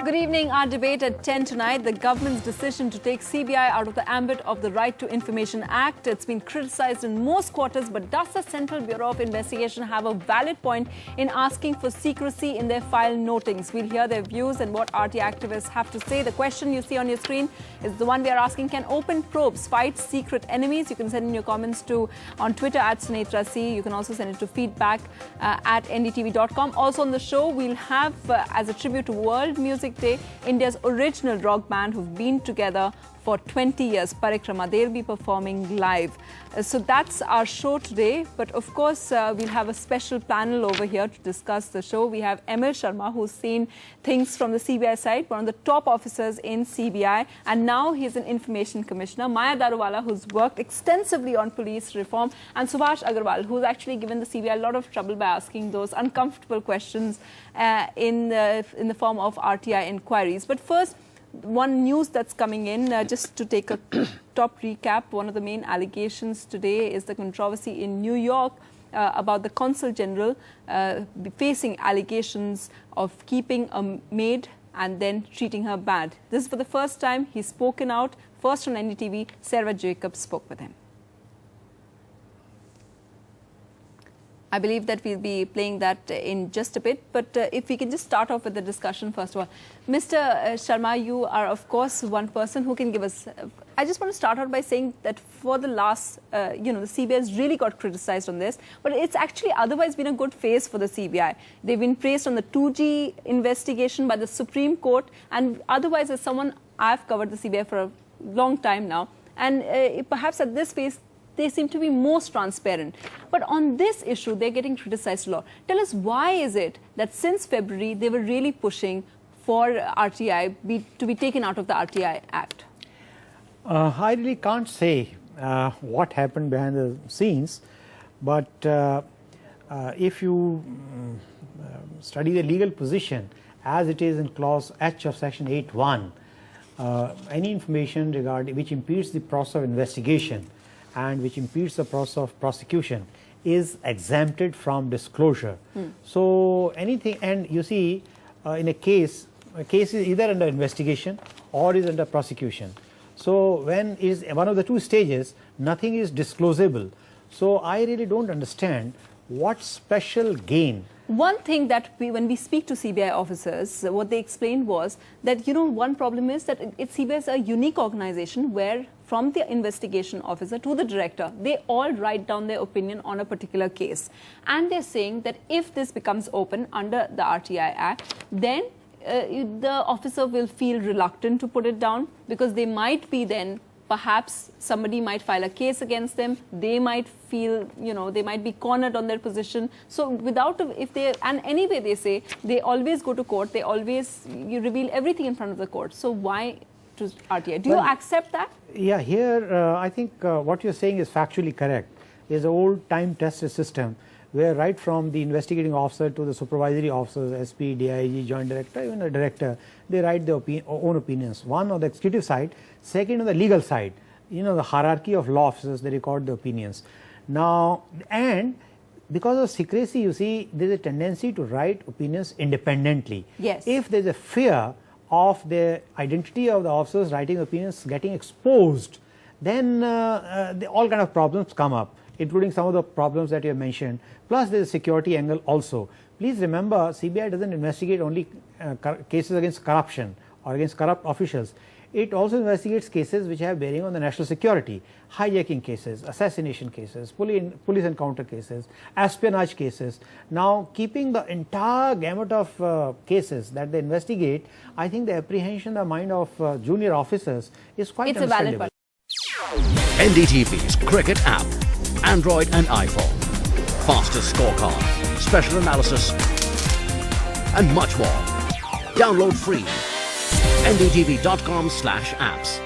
Good evening. Our debate at 10 tonight, the government's decision to take CBI out of the ambit of the Right to Information Act. It's been criticized in most quarters, but does the Central Bureau of Investigation have a valid point in asking for secrecy in their file notings? We'll hear their views and what RT activists have to say. The question you see on your screen is the one we are asking: can open probes fight secret enemies? You can send in your comments on Twitter at Sunetra C. You can also send it to feedback at ndtv.com. Also on the show, we'll have, as a tribute to World Music Day, India's original rock band who've been together for 20 years, Parikrama. They'll be performing live. So that's our show today. But of course, we'll have a special panel over here to discuss the show. We have ML Sharma, who's seen things from the CBI side, one of the top officers in CBI, and now he's an information commissioner. Maya Daruwala, who's worked extensively on police reform, and Subhash Agarwal, who's actually given the CBI a lot of trouble by asking those uncomfortable questions in the form of RTI inquiries. But first, one news that's coming in, just to take a top recap, one of the main allegations today is the controversy in New York about the Consul General facing allegations of keeping a maid and then treating her bad. This is for the first time he's spoken out. First on NDTV, Sarah Jacobs spoke with him. I believe that we'll be playing that in just a bit, but if we can just start off with the discussion first of all. Mr. Sharma, you are of course one person who can give us... I just want to start out by saying that for the last, the CBI has really got criticized on this, but it's actually otherwise been a good phase for the CBI. They've been praised on the 2G investigation by the Supreme Court, and otherwise as someone, I've covered the CBI for a long time now, and perhaps at this phase, they seem to be most transparent. But on this issue, they're getting criticized a lot. Tell us, why is it that since February, they were really pushing for RTI to be taken out of the RTI Act? I really can't say what happened behind the scenes, but if you study the legal position as it is in clause H of section 8.1, any information regarding which impedes the process of investigation and which impedes the process of prosecution is exempted from disclosure. So anything, and you see in a case is either under investigation or is under prosecution. So when is one of the two stages, nothing is disclosable. So I really don't understand what special gain. One thing that when we speak to CBI officers, what they explained was that, one problem is that CBI is a unique organization where from the investigation officer to the director, they all write down their opinion on a particular case. And they're saying that if this becomes open under the RTI Act, then the officer will feel reluctant to put it down, because they might be then, perhaps somebody might file a case against them. They might feel, they might be cornered on their position. So and anyway they say, they always go to court, you reveal everything in front of the court. So why to RTI? Do you accept that? Yeah, here I think what you're saying is factually correct. There's an old time-tested system where right from the investigating officer to the supervisory officers, SP, DIG, joint director, even a director, they write their own opinions. One on the executive side, second on the legal side. The hierarchy of law officers, they record the opinions. Now, and because of secrecy, you see, there's a tendency to write opinions independently. Yes. If there's a fear of the identity of the officers writing opinions getting exposed, then all kind of problems come up, including some of the problems that you have mentioned. Plus, there is a security angle also. Please remember, CBI doesn't investigate only cases against corruption or against corrupt officials. It also investigates cases which have bearing on the national security, hijacking cases, assassination cases, police encounter cases, espionage cases. Now, keeping the entire gamut of cases that they investigate, I think the apprehension, the mind of junior officers is quite understandable. NDTV's cricket app, Android and iPhone, fastest scorecard, special analysis, and much more. Download free. ndtv.com/apps.